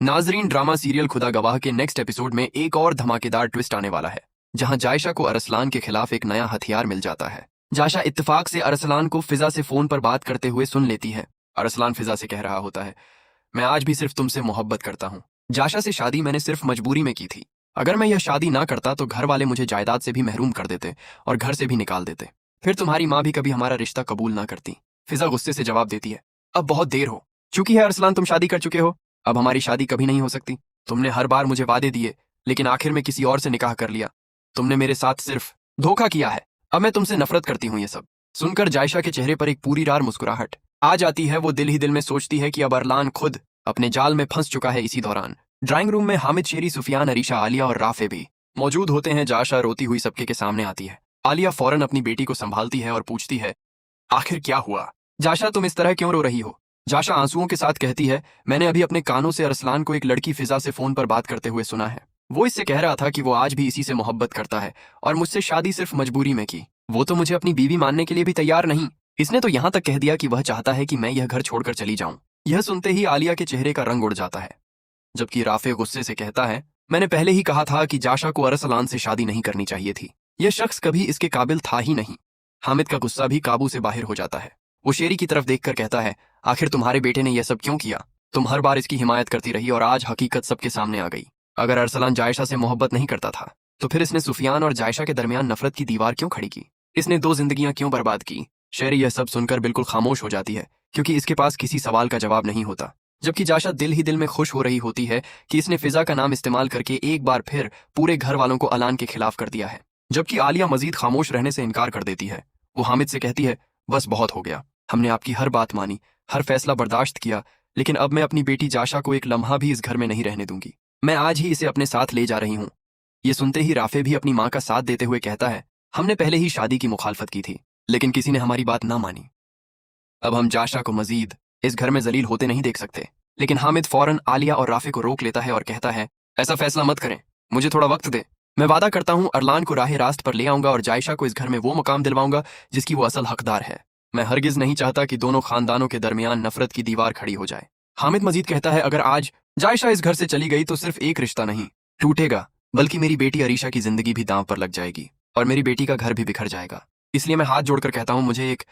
नाजरीन, drama serial खुदा गवाह के नेक्स्ट एपिसोड में एक और धमाकेदार ट्विस्ट आने वाला है, जहां जायशा को अरसलान के खिलाफ एक नया हथियार मिल जाता है। जायशा इत्तेफाक से अरसलान को फिजा से फोन पर बात करते हुए सुन लेती है। अरसलान फिजा से कह रहा होता है, मैं आज भी सिर्फ तुमसे मोहब्बत करता हूँ। जायशा से शादी मैंने सिर्फ मजबूरी में की थी। अगर मैं यह शादी ना करता तो घर वाले मुझे जायदाद से भी महरूम कर देते और घर से भी निकाल देते। फिर तुम्हारी माँ भी कभी हमारा रिश्ता कबूल ना करती। फिजा गुस्से से जवाब देती है, अब बहुत देर हो चुकी है अरसलान, तुम शादी कर चुके हो। अब हमारी शादी कभी नहीं हो सकती। तुमने हर बार मुझे वादे दिए, लेकिन आखिर में किसी और से निकाह कर लिया। तुमने मेरे साथ सिर्फ धोखा किया है। अब मैं तुमसे नफरत करती हूँ। ये सब सुनकर जायशा के चेहरे पर एक पूरी रार मुस्कुराहट आ जाती है। वो दिल ही दिल में सोचती है कि अब अरलान खुद अपने जाल में फंस चुका है। इसी दौरान ड्राइंग रूम में हामिद, शेरी, सुफियान, अरीशा, आलिया और राफे भी मौजूद होते हैं। जायशा रोती हुई सबके के सामने आती है। आलिया फौरन अपनी बेटी को संभालती है और पूछती है, आखिर क्या हुआ? जायशा, तुम इस तरह क्यों रो रही हो? जायशा आंसुओं के साथ कहती है, मैंने अभी अपने कानों से अरसलान को एक लड़की फिजा से फोन पर बात करते हुए सुना है। वो इससे कह रहा था कि वो आज भी इसी से मोहब्बत करता है और मुझसे शादी सिर्फ मजबूरी में की। वो तो मुझे अपनी बीवी मानने के लिए भी तैयार नहीं। इसने तो यहाँ तक कह दिया कि वह चाहता है कि मैं यह घर छोड़कर चली जाऊं। यह सुनते ही आलिया के चेहरे का रंग उड़ जाता है, जबकि राफे गुस्से से कहता है, मैंने पहले ही कहा था कि जायशा को अरसलान से शादी नहीं करनी चाहिए थी। यह शख्स कभी इसके काबिल था ही नहीं। हामिद का गुस्सा भी काबू से बाहर हो जाता है। वो शेरी की तरफ देखकर कहता है, आखिर तुम्हारे बेटे ने यह सब क्यों किया? तुम हर बार इसकी हिमायत करती रही और आज हकीकत सबके सामने आ गई। अगर अरसलान जायशा से मोहब्बत नहीं करता था तो फिर इसने सुफियान और जायशा के दरमियान नफरत की दीवार क्यों खड़ी की? इसने दो जिंदगियां क्यों बर्बाद की? शेरी यह सब सुनकर बिल्कुल खामोश हो जाती है, क्योंकि इसके पास किसी सवाल का जवाब नहीं होता। जबकि जायशा दिल ही दिल में खुश हो रही होती है कि इसने फिजा का नाम इस्तेमाल करके एक बार फिर पूरे घर वालों को अलान के खिलाफ कर दिया है। जबकि आलिया मजीद खामोश रहने से इनकार कर देती है। वो हामिद से कहती है, बस बहुत हो गया। हमने आपकी हर बात मानी, हर फैसला बर्दाश्त किया, लेकिन अब मैं अपनी बेटी जायशा को एक लम्हा भी इस घर में नहीं रहने दूंगी। मैं आज ही इसे अपने साथ ले जा रही हूँ। ये सुनते ही राफे भी अपनी माँ का साथ देते हुए कहता है, हमने पहले ही शादी की मुखालफत की थी, लेकिन किसी ने हमारी बात ना मानी। अब हम जायशा को मजीद इस घर में जलील होते नहीं देख सकते। लेकिन हामिद फौरन आलिया और राफे को रोक लेता है और कहता है, ऐसा फैसला मत करें, मुझे थोड़ा वक्त दे। मैं वादा करता हूँ अरलान को राह रास्त पर ले आऊंगा और जायशा को इस घर में वो मुकाम दिलवाऊंगा जिसकी वो असल हकदार है। मैं हरगिज नहीं चाहता कि दोनों खानदानों के दरमियान नफरत की दीवार खड़ी हो जाए। हामिद मजीद कहता है, अगर आज जायशा इस घर से चली गई तो सिर्फ एक रिश्ता नहीं टूटेगा, बल्कि मेरी बेटी अरीशा की जिंदगी भी दांव पर लग जाएगी और मेरी बेटी का घर भी बिखर जाएगा। इसलिए मैं हाथ जोड़कर कहता हूँ, मुझे एक